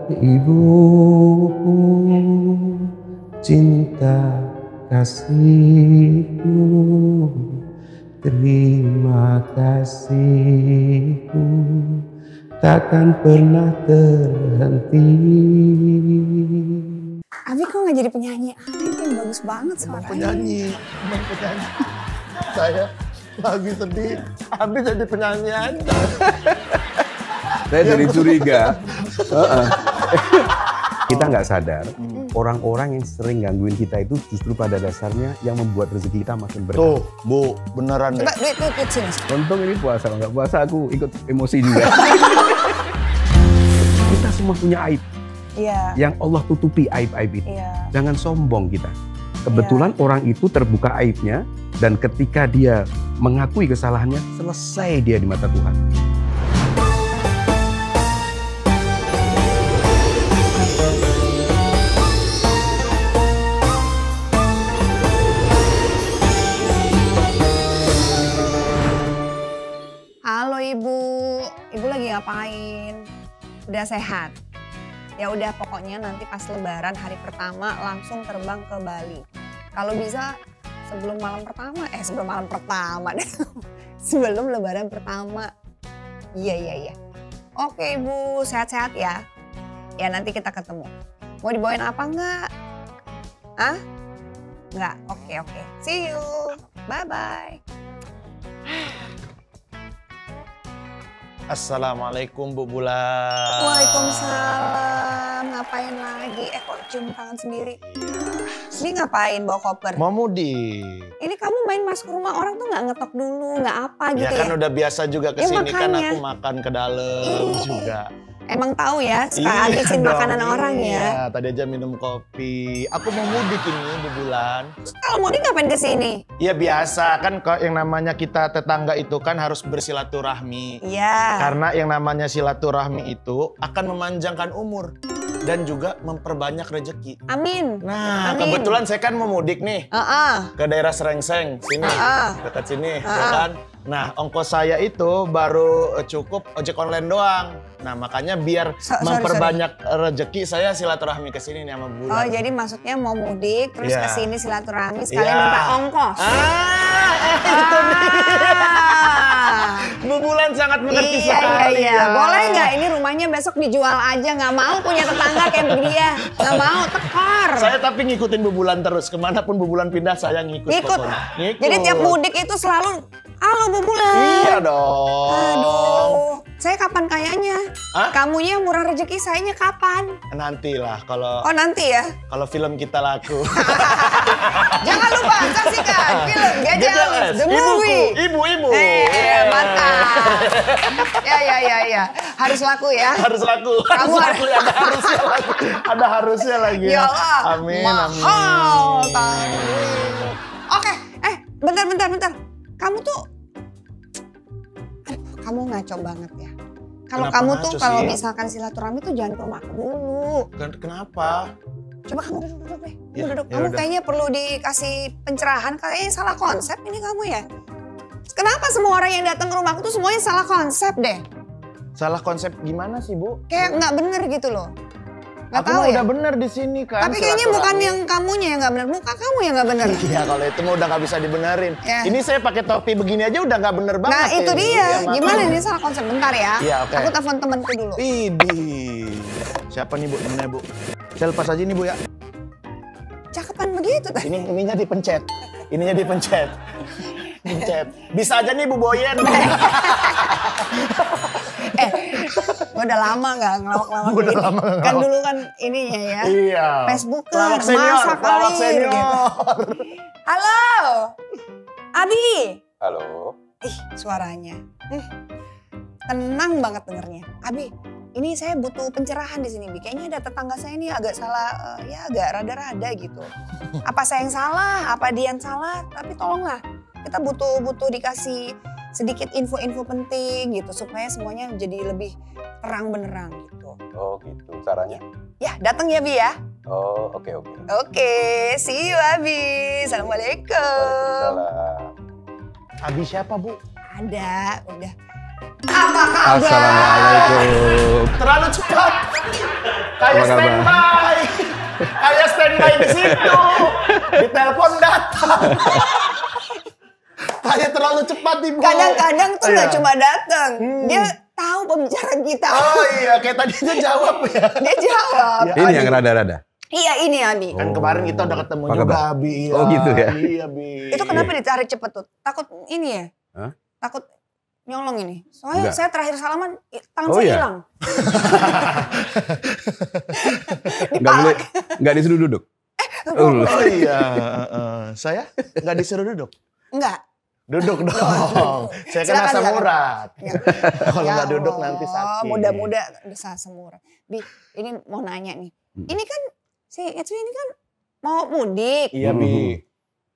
ibuku, cinta kasihku, terima kasihku takkan pernah terhenti. Abi kok nggak jadi penyanyi? Itu yang bagus banget suaranya. Penyanyi. Saya lagi sedih, Abi jadi penyanyi aja. Saya jadi curiga. Kita nggak sadar, orang-orang yang sering gangguin kita itu justru pada dasarnya yang membuat rezeki kita makin berkah. Tuh, Bu, beneran deh. Coba duit sini. Untung ini puasa, nggak puasa aku ikut emosi juga. Kita semua punya aib. Iya. Yang Allah tutupi aib-aib itu. Iya. Jangan sombong kita. Kebetulan orang itu terbuka aibnya dan ketika dia mengakui kesalahannya, selesai dia di mata Tuhan. Halo Ibu, Ibu lagi ngapain? Udah sehat? Ya udah pokoknya nanti pas lebaran hari pertama langsung terbang ke Bali. Kalau bisa sebelum malam pertama deh. Sebelum lebaran pertama. Iya. Oke Ibu, sehat-sehat ya. Ya nanti kita ketemu. Mau dibawain apa enggak? Hah? Enggak? Oke. See you. Bye-bye. Assalamualaikum Bu Bulan. Waalaikumsalam. Ngapain lagi? Kok cium tangan sendiri? Ini ngapain bawa koper? Mau mudik. Ini kamu main masuk rumah orang tuh nggak ngetok dulu, nggak apa gitu Ya kan udah biasa juga kesini kan makanya. aku makan ke dalam juga. Emang tahu ya, suka habisin makanan orang ya. Iya, tadi aja minum kopi. Aku mau mudik ini Bu Bulan. Kalau mudik ngapain kesini? Ya biasa kan yang namanya kita tetangga itu kan harus bersilaturahmi. Iya. Karena yang namanya silaturahmi itu akan memanjangkan umur dan juga memperbanyak rezeki. Amin. Nah, Amin. kebetulan saya kan mau mudik nih ke daerah Serengseng, sini, dekat sini, ya kan. Nah, ongkos saya itu baru cukup ojek online doang. Nah, makanya biar memperbanyak rezeki saya silaturahmi ke sini nih sama Bu Bulan. Oh, jadi maksudnya mau mudik terus Iya. kesini silaturahmi sekalian minta ongkos. Itu dia. Bu Bulan sangat mengerti sekali. Iya. Boleh nggak ini rumahnya besok dijual aja? Nggak mau punya tetangga kayak dia. Nggak mau, tekor. Saya tapi ngikutin Bu Bulan terus. Kemanapun Bu Bulan pindah saya ngikut. Pokoknya. Ngikut. Jadi tiap mudik itu selalu, halo Bu Bulan. Iya dong. Aduh, saya kapan kayaknya? Hah? Kamunya murah rezeki, sayanya kapan? Nantilah kalau Oh nanti ya? kalau film kita laku. Jangan lupa saksikan film Gajah The Movie. Ibu. Mantap. Ya. Harus laku ya. Harus laku. Kamu Harus laku. Ada harusnya lagi Ya ya. Allah. Amin. Mahal. Oke, bentar. Kamu tuh, aduh, kamu ngaco banget ya. Kalau Kenapa kamu ngaco tuh kalau sih? misalkan silaturahmi tuh jangan ke rumah aku dulu. Kenapa? Coba kamu duduk deh. Ya, Duduk. ya Kamu udah. kayaknya perlu dikasih pencerahan. Kayaknya salah konsep ini kamu ya. Kenapa semua orang yang datang ke rumahku tuh semuanya salah konsep deh? Salah konsep gimana sih, Bu? Kayak nggak bener gitu loh. Nggak Aku tahu mah ya. udah bener di sini kan. Tapi kayaknya bukan yang kamunya yang nggak bener. Muka kamu yang nggak bener. Iya, kalau itu mah udah nggak bisa dibenerin. Ya. Ini saya pakai topi begini aja udah nggak bener banget. Nah itu ini. dia. Iya, Gimana makanya. ini salah konsep? Bentar ya. Iya, oke. Aku telepon temanku dulu. Idih. Siapa nih, Bu? Temennya, Bu? Saya lepas aja nih, Bu ya. Cakepan begitu tadi. Ininya dipencet. Pencet. Bisa aja nih Bu Boyen. Gue udah lama nggak ngelawak-lawak Udah gini. lama nggak Kan ngelawak. dulu kan ininya ya. Iya. Facebooker, Pelawak senior, masa pelawak kali senior. gitu. Halo, Abi. Halo. Ih, suaranya. Tenang banget dengernya. Abi, ini saya butuh pencerahan di sini, Bi. Kayaknya ada tetangga saya ini agak salah, ya agak rada-rada gitu. Apa saya yang salah, apa dia yang salah, tapi tolonglah. Kita butuh dikasih sedikit info-info penting gitu supaya semuanya jadi lebih terang benerang gitu. Oh gitu caranya. Ya, datang ya Bi ya. Oh oke. Oke, see you Abi. Assalamualaikum. Abi siapa, Bu? Ada, udah. Apa kabar? Assalamualaikum. Terlalu cepat. Kayak standby. Kayak standby di situ. Di telepon datang. Kayak terlalu cepat Ibu. Kadang-kadang tuh nggak cuma datang. Dia tahu pembicaraan kita. Oh iya, kayak tadi dia jawab ya. Dia jawab. Ya, Ini yang rada-rada. Iya ini Abi. Kan kemarin kita udah ketemu Apa juga kabar? Abi. Iya. Oh gitu ya? Iya Bi. Itu kenapa ditarik cepet tuh? Takut ini ya? Hah? Takut nyolong ini. Soalnya Enggak. saya terakhir salaman, tangan Oh, saya iya? hilang. Nggak disuruh duduk. Oh, Oh iya. Saya nggak disuruh duduk. Enggak. Duduk dong. Saya kan Silakan, asam silakan. urat. Kalau Ya nggak duduk Allah, nanti sakit. Muda-muda bisa semurah. Bi, ini mau nanya nih. Ini kan si Etsy ini kan mau mudik. Iya Bi.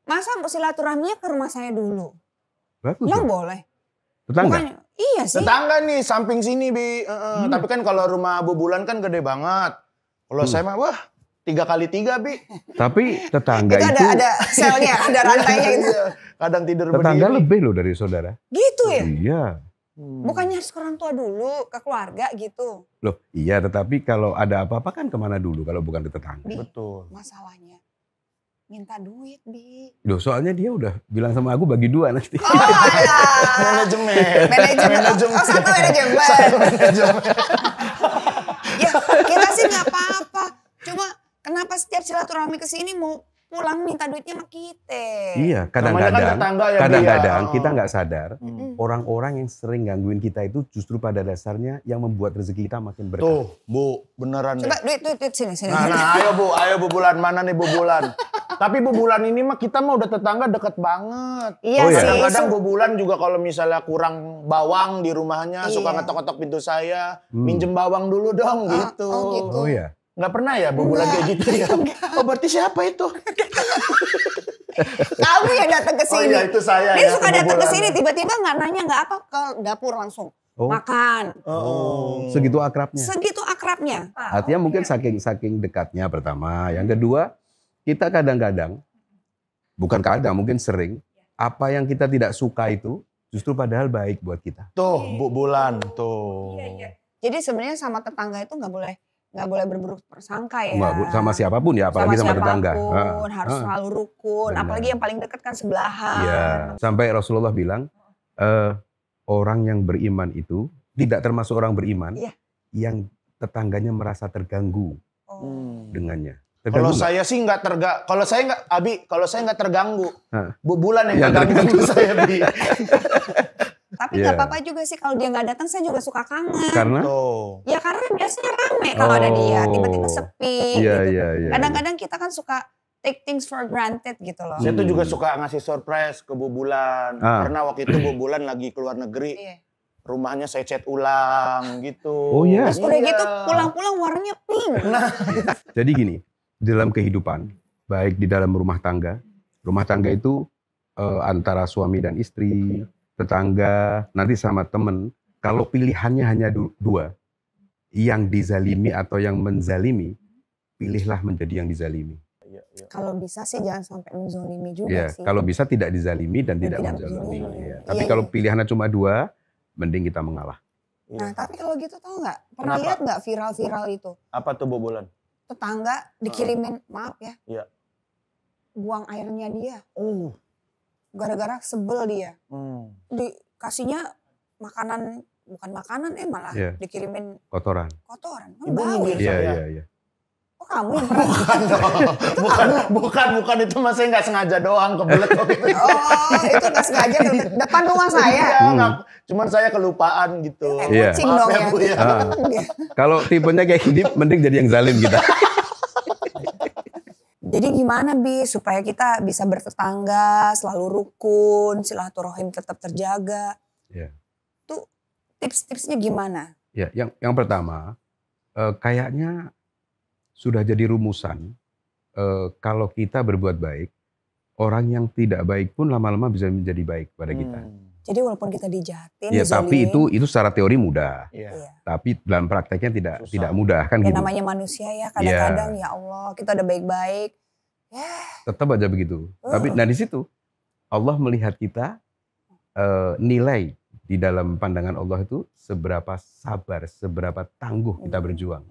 Masa silaturahminya ke rumah saya dulu? Bagus. Emang dong. boleh? Tetangga. Bukannya- iya sih. Tetangga nih samping sini Bi. Tapi kan kalau rumah Bu Bulan kan gede banget. Kalau saya mah wah 3x3 Bi. Tapi tetangga Itu itu ada selnya, ada rantainya gitu. Iya, kadang tidur tetangga berdiri. lebih loh dari saudara. Gitu ya? Iya. Bukannya harus ke orang tua dulu, ke keluarga gitu. Loh, iya tetapi kalau ada apa-apa kan kemana dulu kalau bukan ke tetangga. Bi, Betul. masalahnya minta duit, Bi. Loh, soalnya dia udah bilang sama aku bagi 2 nanti. Oh, alah. Manajemen. Manajemen. Oh, satu manajemen. Satu manajemen. Ya, kita sih nggak apa-apa. Cuma kenapa setiap silaturahmi ke sini mau pulang minta duitnya sama kita? Iya, Namanya kan kadang-kadang tetangga ya, Bi, kadang-kadang ya. kita nggak sadar Hmm. orang-orang yang sering gangguin kita itu justru pada dasarnya yang membuat rezeki kita makin berkah. Tuh, Bu, beneran deh. Coba duit sini. Nah, ayo Bu Bulan, mana nih Bu Bulan? Tapi Bu Bulan ini mah kita mah udah tetangga deket banget. Iya Oh, iya. sih. Kadang-kadang Bu Bulan juga kalau misalnya kurang bawang di rumahnya, suka Iya. ngetok-ngetok pintu saya, minjem bawang dulu dong gitu. oh gitu. Oh ya. Nggak pernah ya Bu Bulan kayak gitu ya? Oh berarti siapa itu? Kamu yang datang ke Oh sini. iya itu saya Dia ya. suka Bu datang ke Bulan. sini tiba-tiba nggak nanya nggak apa ke dapur langsung Oh. makan. Oh. Segitu akrabnya. Segitu akrabnya. Artinya mungkin saking dekatnya pertama. Yang kedua, kita kadang-kadang, bukan kadang, mungkin sering, apa yang kita tidak suka itu justru padahal baik buat kita. Tuh Bu Bulan tuh. Jadi sebenarnya sama tetangga itu nggak boleh berburuk prasangka ya. Enggak, Bu, sama siapapun ya, apalagi sama tetangga. siapapun, harus selalu rukun. Benar. Apalagi yang paling dekat kan sebelahan. Iya, sampai Rasulullah bilang, orang yang beriman itu tidak termasuk orang beriman Iya. yang tetangganya merasa terganggu Oh. dengannya. Kalau Terganggu nggak? saya sih nggak kalau saya nggak, Abi, kalau saya nggak terganggu. Hah. Bu Bulan yang Yang terganggu saya, Bi. Tapi Iya. nggak apa-apa juga sih kalau dia nggak datang saya juga suka kangen. Karena Tuh. Ya karena biasanya rame kalau ada dia, tiba-tiba Oh. sepi. Iya, gitu. iya, iya. Kadang-kadang kita kan suka take things for granted gitu loh. Saya tuh juga suka ngasih surprise ke Bu Bulan. Karena waktu itu Bu Bulan lagi keluar negeri. Iya. Rumahnya saya cat ulang gitu. Oh, iya? Terus udah gitu pulang-pulang warnanya pink. Jadi gini, dalam kehidupan, baik di dalam rumah tangga itu antara suami dan istri, tetangga, nanti sama temen, kalau pilihannya hanya dua, yang dizalimi atau yang menzalimi, pilihlah menjadi yang dizalimi. Kalau bisa sih jangan sampai menzolimi juga Ya, sih. kalau bisa tidak dizalimi dan tidak tidak menzalimi. menzalimi. Ya. Tapi Iya, kalau iya. pilihannya cuma 2, mending kita mengalah. Nah tapi kalau gitu tau nggak? Pernah Kenapa? lihat nggak viral itu? Apa tuh Bu Bulan? Tetangga dikirimin, maaf ya, Iya. buang airnya dia. Oh. Gara-gara sebel dia. Hmm. Dikasihnya makanan, bukan makanan malah Iya. dikirimin Kotoran. kotoran. Kan Ibu bau nyindir ya? Iya, saya. iya, iya. Oh kamu yang pernah? bukan itu mas saya nggak sengaja doang kebelet kok gitu. Oh itu nggak sengaja ke depan rumah saya. Iya, nggak. Cuman saya kelupaan gitu. Iya. Kucing Maaf dong ya, ya. Bu, ya. Iya. Kalau tipenya kayak gini, mending jadi yang zalim kita. Jadi gimana Bi supaya kita bisa bertetangga, selalu rukun, silaturahim tetap terjaga. Ya. Tuh tips-tipsnya gimana? Ya, yang pertama, kayaknya sudah jadi rumusan, kalau kita berbuat baik, orang yang tidak baik pun lama-lama bisa menjadi baik pada kita. Jadi walaupun kita dijahatin, Ya, tapi dizolimin, itu secara teori mudah, Iya. iya. tapi dalam prakteknya Susah. tidak mudah kan Ya gitu. namanya manusia ya kadang-kadang ya Allah kita udah baik-baik. Ya Tetap aja begitu. Tapi di situ Allah melihat kita, nilai di dalam pandangan Allah itu seberapa sabar, seberapa tangguh kita berjuang.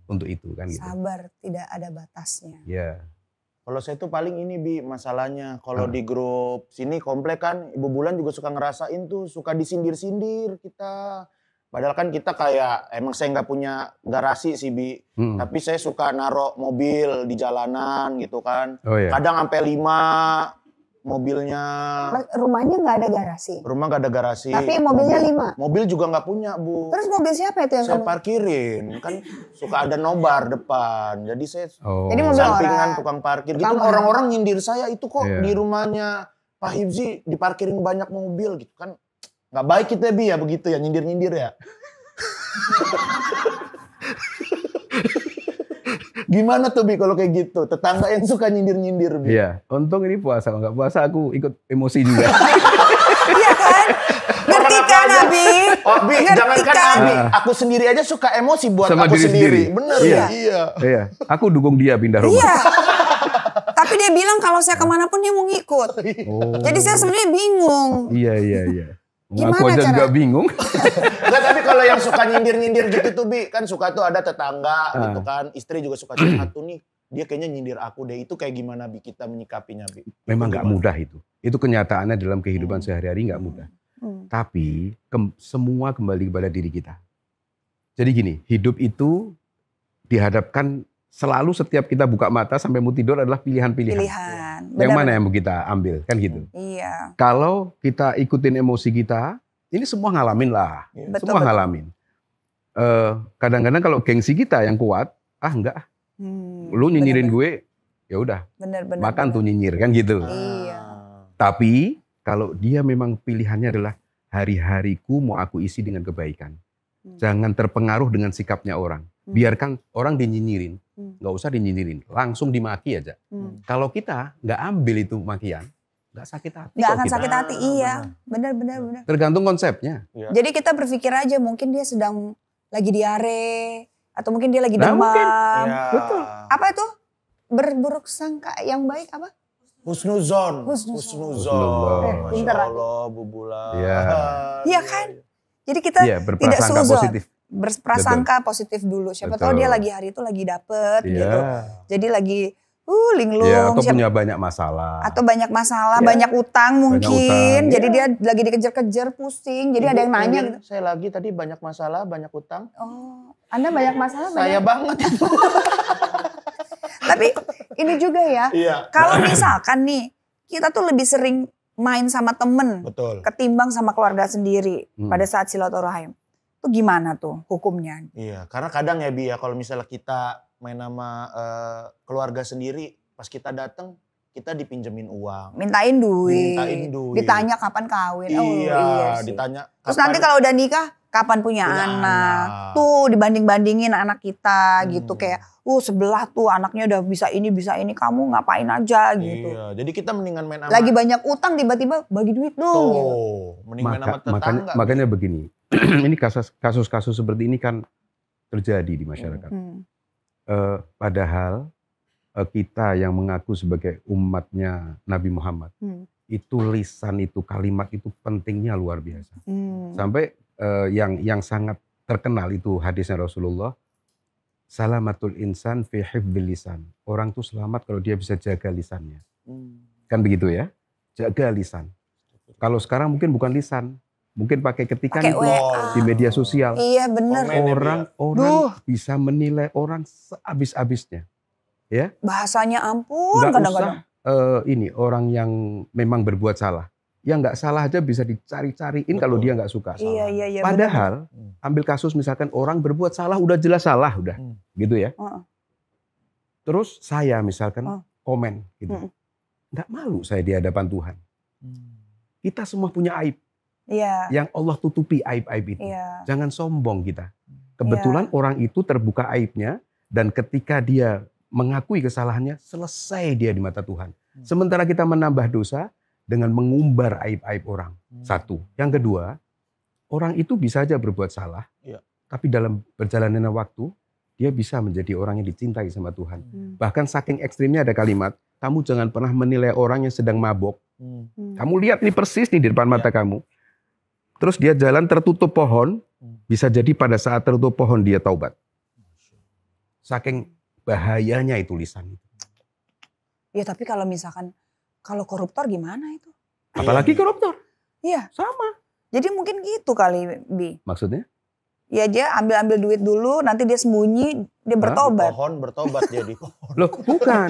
untuk itu kan gitu. Sabar tidak ada batasnya. Ya. Kalau saya tuh paling ini Bi masalahnya kalau di grup sini komplek kan Ibu Bulan juga suka ngerasain tuh suka disindir-sindir kita. Padahal kan kita kayak emang saya nggak punya garasi sih Bi, tapi saya suka naruh mobil di jalanan gitu kan. Oh, iya. Kadang sampai 5 mobilnya. Rumahnya nggak ada garasi? Rumah nggak ada garasi. Tapi mobilnya 5? Mobil juga nggak punya Bu. Terus mobil siapa itu yang saya parkirin? Kan suka ada nobar depan. Jadi saya Jadi mobil sampingan orang. tukang parkir. Gitu orang-orang nyindir saya itu kok di rumahnya Pak Hibzi diparkirin banyak mobil gitu kan. Nggak baik kita Bi ya begitu ya nyindir-nyindir ya. Gimana tuh Bi kalau kayak gitu? Tetangga yang suka nyindir-nyindir Bi. Iya, untung ini puasa. Kalau nggak puasa aku ikut emosi juga. Iya kan? Ngerti kan Abi? Oh Bi, jangankan Abi. Aku sendiri aja suka emosi buat sama aku diri sendiri. sendiri. Bener Iya. ya? Iya, aku dukung dia pindah rumah. Iya. Tapi dia bilang kalau saya kemanapun dia mau ngikut. Oh. Jadi saya sebenarnya bingung. Iya. Gimana Aku aja cara? juga bingung. Enggak, tapi kalau yang suka nyindir-nyindir gitu tuh Bi, kan suka tuh ada tetangga gitu kan, istri juga suka curhat tuh nih, dia kayaknya nyindir aku deh. Itu kayak gimana Bi kita menyikapinya Bi? Memang nggak mudah itu. Itu kenyataannya dalam kehidupan sehari-hari nggak mudah. Tapi semua kembali kepada diri kita. Jadi gini, hidup itu dihadapkan selalu setiap kita buka mata sampai mau tidur adalah pilihan-pilihan. Yang mana yang mau kita ambil, kan gitu. Iya. Kalau kita ikutin emosi kita, ini semua ngalamin lah. Betul, Semua ngalamin. Kadang-kadang kalau gengsi kita yang kuat, enggak. Lu nyinyirin gue, ya udah. Makan tuh nyinyir, kan gitu. Iya. Tapi kalau dia memang pilihannya adalah hari-hariku mau aku isi dengan kebaikan. Jangan terpengaruh dengan sikapnya orang. Biarkan orang dinyinyirin, nggak usah dinyinyirin, langsung dimaki aja. Kalau kita nggak ambil itu makian, nggak sakit hati. Nggak akan sakit hati, iya. Benar. Tergantung konsepnya. Jadi kita berpikir aja mungkin dia sedang lagi diare, atau mungkin dia lagi demam. Ya. Betul. Apa itu? Berburuk sangka yang baik apa? Husnuzon. Husnuzon. Masya Allah, Bu Bulan. Iya kan? Jadi kita tidak positif. Berprasangka positif dulu. Siapa tahu dia lagi hari itu lagi dapet gitu. Jadi lagi linglung. Atau punya banyak masalah. Atau banyak masalah, banyak utang mungkin. Jadi dia lagi dikejar-kejar, pusing. Jadi ada yang nanya gitu. Saya lagi tadi banyak masalah, banyak utang. Oh, Anda banyak masalah? Saya banget. Tapi ini juga ya. Kalau misalkan nih, kita tuh lebih sering main sama temen. Betul. Ketimbang sama keluarga sendiri pada saat silaturahim. Itu gimana tuh hukumnya? Iya, karena kadang ya Bi ya kalau misalnya kita main sama keluarga sendiri, pas kita datang kita dipinjemin uang. Mintain duit. Ditanya kapan kawin. Iya, ditanya. Terus nanti kalau udah nikah, kapan punya anak. Tuh dibanding-bandingin anak kita gitu. Kayak, sebelah tuh anaknya udah bisa ini, kamu ngapain aja gitu. Iya, jadi kita mendingan main sama. Lagi banyak utang tiba-tiba bagi duit dong. Gitu. Mending main sama tetangga. Makanya begini, ini kasus-kasus seperti ini kan terjadi di masyarakat. Padahal kita yang mengaku sebagai umatnya Nabi Muhammad, itu lisan itu, kalimat itu pentingnya luar biasa. Sampai yang sangat terkenal itu hadisnya Rasulullah, salamatul insan fi hifdzil lisan. Orang tuh selamat kalau dia bisa jaga lisannya. Kan begitu ya? Jaga lisan. Kalau sekarang mungkin bukan lisan, mungkin pakai ketikan itu di media sosial. Iya benar. Orang bisa menilai orang sehabis-habisnya. Ya? Bahasanya ampun kadang-kadang. Ini orang yang memang berbuat salah. Yang nggak salah aja bisa dicari-cariin kalau dia nggak suka. Iya, padahal ambil kasus misalkan orang berbuat salah udah jelas salah udah, gitu ya. Terus saya misalkan komen gitu, nggak malu saya di hadapan Tuhan. Kita semua punya aib. Yang Allah tutupi aib-aib itu. Jangan sombong kita. Kebetulan orang itu terbuka aibnya dan ketika dia mengakui kesalahannya selesai dia di mata Tuhan. Sementara kita menambah dosa dengan mengumbar aib-aib orang. Satu. Yang kedua, orang itu bisa aja berbuat salah, tapi dalam perjalanan waktu, dia bisa menjadi orang yang dicintai sama Tuhan. Bahkan saking ekstrimnya ada kalimat, kamu jangan pernah menilai orang yang sedang mabok. Kamu lihat nih persis nih di depan mata kamu. Terus dia jalan tertutup pohon, bisa jadi pada saat tertutup pohon dia taubat. Saking bahayanya itu lisan itu. Ya tapi kalau misalkan kalau koruptor gimana itu? Apalagi koruptor. Iya. Sama. Jadi mungkin gitu kali, Bi. Maksudnya? Ya dia ambil duit dulu, nanti dia sembunyi, dia bertobat. Pohon bertobat jadi pohon. Loh bukan.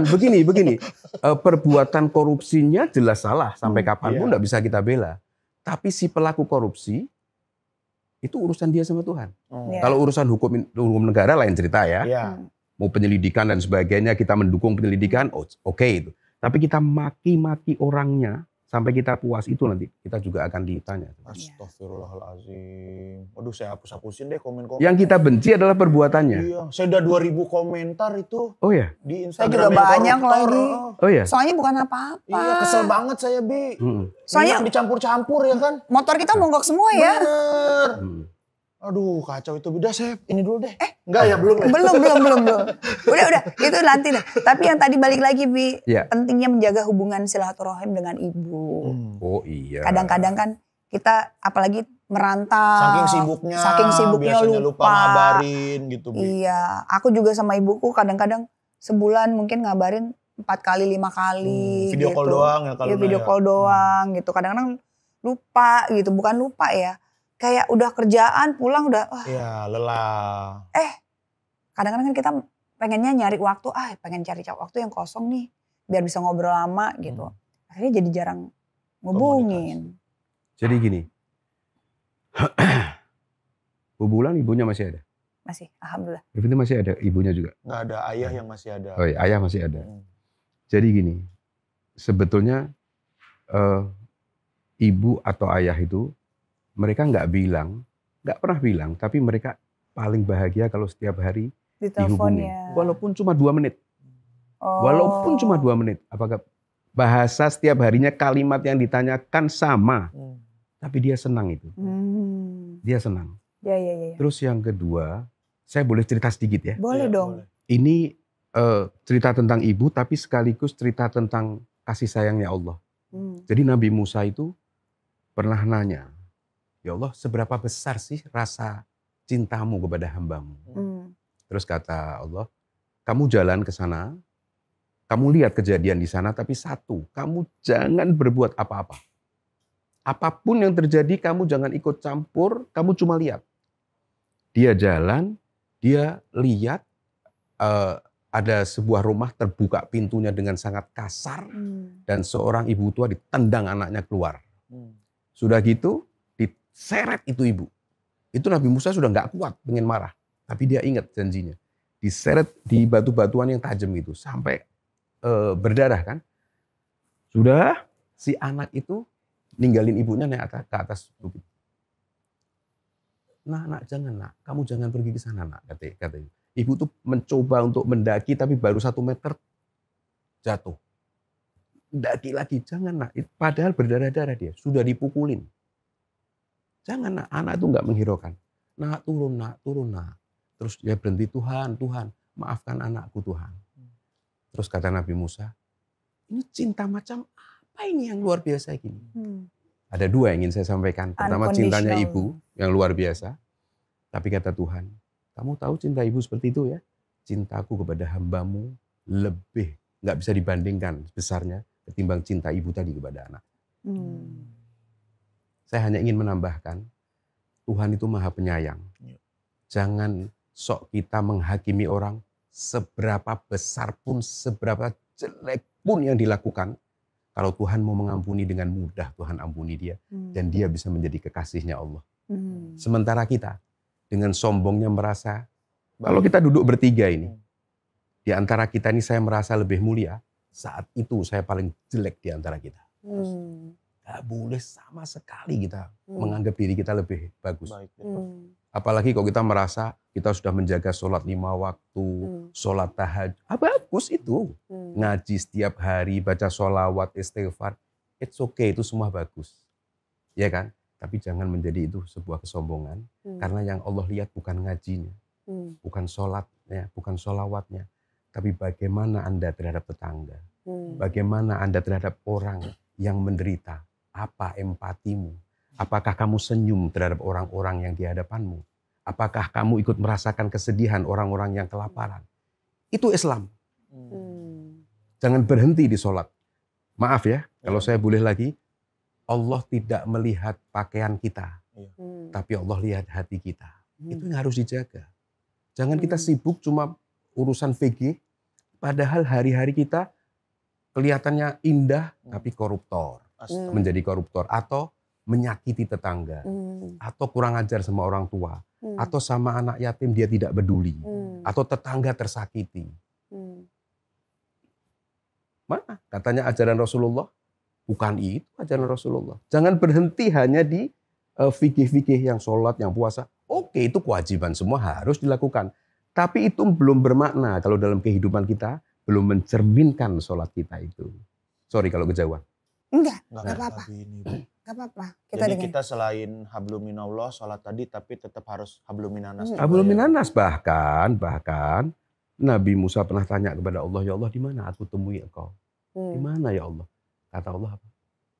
Begini. Perbuatan korupsinya jelas salah. Sampai kapanpun nggak bisa kita bela. Tapi si pelaku korupsi, itu urusan dia sama Tuhan. Kalau urusan hukum negara lain cerita ya. Mau penyelidikan dan sebagainya, kita mendukung penyelidikan, oke itu. Tapi kita maki-maki orangnya, sampai kita puas itu nanti kita juga akan ditanya. Astagfirullahaladzim. Waduh saya hapus-hapusin deh komen-komen. Yang kita benci adalah perbuatannya. Iya, saya udah 2000 komentar itu. Oh ya? Di Saya Instagram juga banyak koruptor. lagi. Oh ya? Soalnya bukan apa-apa. Iya kesel banget saya Bi. Soalnya dicampur-campur ya kan. Motor kita monggok semua ya. Bener. Aduh kacau itu. Udah saya ini dulu deh. Enggak ya belum. Belum. Udah. Itu nanti deh. Tapi yang tadi balik lagi Bi. Ya. Pentingnya menjaga hubungan silaturahim dengan ibu. Oh iya. Kadang-kadang kan kita apalagi merantau. Saking sibuknya biasanya lupa ngabarin gitu Bi. Iya. Aku juga sama ibuku kadang-kadang sebulan mungkin ngabarin 4 kali 5 kali. Video gitu. call doang ya kalau. Iya video call doang gitu. Kadang-kadang lupa gitu. Bukan lupa ya. Kayak udah kerjaan pulang udah Iya lelah. Kadang-kadang kan kita pengennya nyari waktu, pengen cari waktu yang kosong nih biar bisa ngobrol lama gitu. Akhirnya jadi jarang ngubungin. Jadi gini. Bu Bulan ibunya masih ada? Masih, alhamdulillah. Berarti masih ada ibunya juga? Nggak ada, ayah yang masih ada. Oh iya, ayah masih ada. Jadi gini, sebetulnya ibu atau ayah itu mereka nggak pernah bilang, tapi mereka paling bahagia kalau setiap hari dihubungi. Walaupun cuma 2 menit. Walaupun cuma 2 menit. Apakah bahasa setiap harinya kalimat yang ditanyakan sama. Tapi dia senang itu. Dia senang. Ya. Terus yang kedua, saya boleh cerita sedikit ya? Boleh dong. Ini cerita tentang ibu, tapi sekaligus cerita tentang kasih sayangnya Allah. Jadi Nabi Musa itu pernah nanya, ya Allah, seberapa besar sih rasa cintamu kepada hambamu? Terus kata Allah, kamu jalan ke sana, kamu lihat kejadian di sana, tapi satu, kamu jangan berbuat apa-apa. Apapun yang terjadi, kamu jangan ikut campur, kamu cuma lihat. Dia jalan, dia lihat ada sebuah rumah terbuka pintunya dengan sangat kasar, dan seorang ibu tua ditendang anaknya keluar. Sudah gitu, diseret itu ibu. Itu Nabi Musa sudah nggak kuat, pengen marah. Tapi dia ingat janjinya. Diseret di batu-batuan yang tajam itu. Sampai berdarah kan. Sudah si anak itu ninggalin ibunya naik ke atas bukit. Nak, jangan nak. Kamu jangan pergi ke sana nak, katanya. Ibu tuh mencoba untuk mendaki tapi baru 1 meter jatuh. Daki lagi, jangan nak. Padahal berdarah-darah dia. Sudah dipukulin. Jangan nak, anak itu nggak menghiraukan. Nak, turun nak. Terus dia berhenti, Tuhan, maafkan anakku Tuhan. Terus kata Nabi Musa, ini cinta macam apa ini yang luar biasa gini? Ada 2 yang ingin saya sampaikan. Pertama cintanya ibu yang luar biasa. Tapi kata Tuhan, kamu tahu cinta ibu seperti itu ya? Cintaku kepada hambamu lebih, nggak bisa dibandingkan besarnya ketimbang cinta ibu tadi kepada anak. Saya hanya ingin menambahkan, Tuhan itu maha penyayang. Jangan sok kita menghakimi orang seberapa besar pun, seberapa jelek pun yang dilakukan. Kalau Tuhan mau mengampuni dengan mudah, Tuhan ampuni dia. Dan dia bisa menjadi kekasihnya Allah. Sementara kita dengan sombongnya merasa, kalau kita duduk bertiga ini, di antara kita ini saya merasa lebih mulia, saat itu saya paling jelek di antara kita. Gak boleh sama sekali kita menganggap diri kita lebih bagus. Apalagi kalau kita merasa kita sudah menjaga sholat 5 waktu, sholat tahajud. Bagus itu. Ngaji setiap hari, baca sholawat, istighfar. It's okay, itu semua bagus. Ya kan? Tapi jangan menjadi itu sebuah kesombongan. Karena yang Allah lihat bukan ngajinya, bukan sholatnya, bukan sholawatnya. Tapi bagaimana Anda terhadap tetangga. Bagaimana Anda terhadap orang yang menderita. Apa empatimu? Apakah kamu senyum terhadap orang-orang yang di hadapanmu? Apakah kamu ikut merasakan kesedihan orang-orang yang kelaparan? Itu Islam. Jangan berhenti di sholat. Maaf ya, kalau saya boleh lagi, Allah tidak melihat pakaian kita, tapi Allah lihat hati kita. Itu yang harus dijaga. Jangan kita sibuk cuma urusan VG, padahal hari-hari kita kelihatannya indah, tapi koruptor. Menjadi koruptor, atau menyakiti tetangga, atau kurang ajar sama orang tua, atau sama anak yatim dia tidak peduli, atau tetangga tersakiti. Mana? Katanya ajaran Rasulullah? Bukan itu ajaran Rasulullah. Jangan berhenti hanya di fikih-fikih yang sholat, yang puasa. Oke, itu kewajiban semua harus dilakukan. Tapi itu belum bermakna kalau dalam kehidupan kita belum mencerminkan sholat kita itu. Sorry kalau kejauhan. Enggak apa-apa. Enggak apa-apa. Jadi kita selain habluminallah sholat tadi, tapi tetap harus habluminanas. Habluminanas bahkan Nabi Musa pernah tanya kepada Allah, ya Allah di mana aku temui engkau? Di mana ya Allah? Kata Allah apa?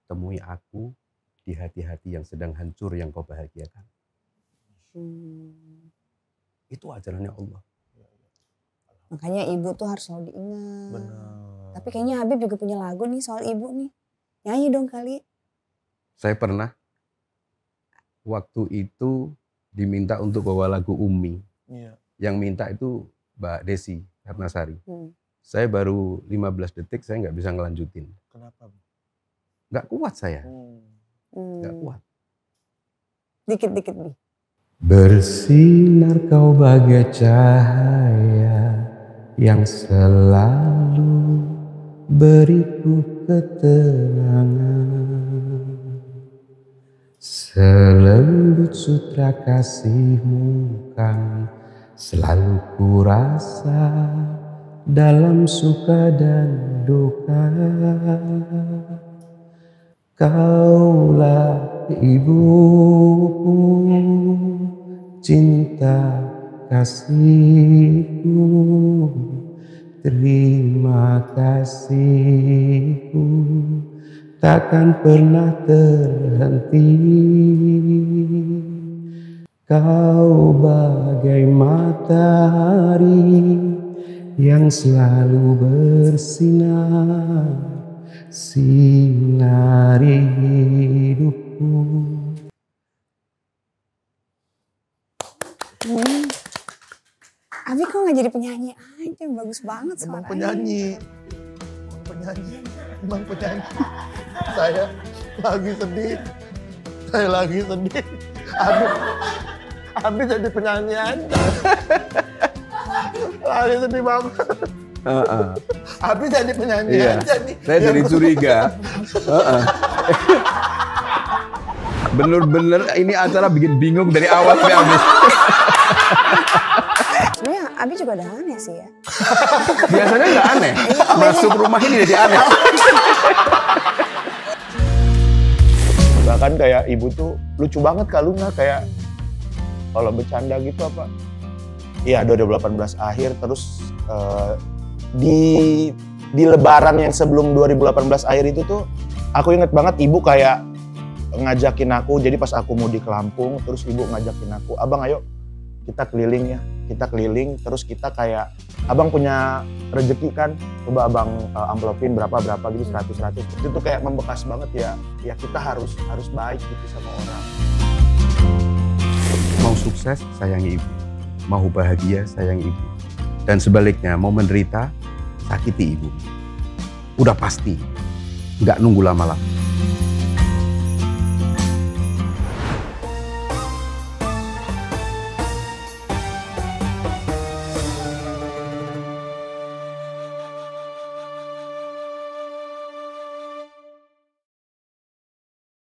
Temui aku di hati-hati yang sedang hancur yang kau bahagiakan. Itu ajarannya Allah. Makanya ibu tuh harus selalu diingat. Benar. Tapi kayaknya Habib juga punya lagu nih soal ibu nih. Nyanyi dong kali. Saya pernah waktu itu diminta untuk bawa lagu Umi. Yang minta itu Mbak Desi Ratnasari. Saya baru 15 detik, saya nggak bisa ngelanjutin. Kenapa? Nggak kuat saya. Nggak kuat. Dikit-dikit, Bi. Bersinar kau bagai cahaya yang selalu beriku ketenangan. Selembut sutra kasihmu kan selalu kurasa dalam suka dan duka. Kaulah ibuku, cinta kasihku, terima kasihku takkan pernah terhenti. Kau bagai matahari yang selalu bersinar, sinari hidupku. Abi kok gak jadi penyanyi aja, bagus banget suaranya. Emang penyanyi. Saya lagi sedih. Abi jadi penyanyi aja. Lagi sedih banget. Abi jadi penyanyi aja nih. Saya jadi curiga. Bener-bener ini acara bikin bingung dari awal sampai habis. Sebenarnya Abi juga ada aneh sih ya. Biasanya nggak aneh. Masuk rumah ini jadi aneh. Bahkan kayak ibu tuh lucu banget Kak Luna, kayak kalau bercanda gitu apa. Iya 2018 akhir terus di lebaran yang sebelum 2018 akhir itu tuh aku inget banget ibu kayak ngajakin aku, jadi pas aku mau di Lampung terus ibu ngajakin aku, abang ayo kita keliling ya, kita keliling terus kita kayak abang punya rezeki kan, coba abang amplopin berapa gitu 100 itu tuh kayak membekas banget ya kita harus baik gitu sama orang. Mau sukses sayangi ibu, mau bahagia sayangi ibu, dan sebaliknya mau menderita sakiti ibu. Udah pasti, nggak nunggu lama-lama.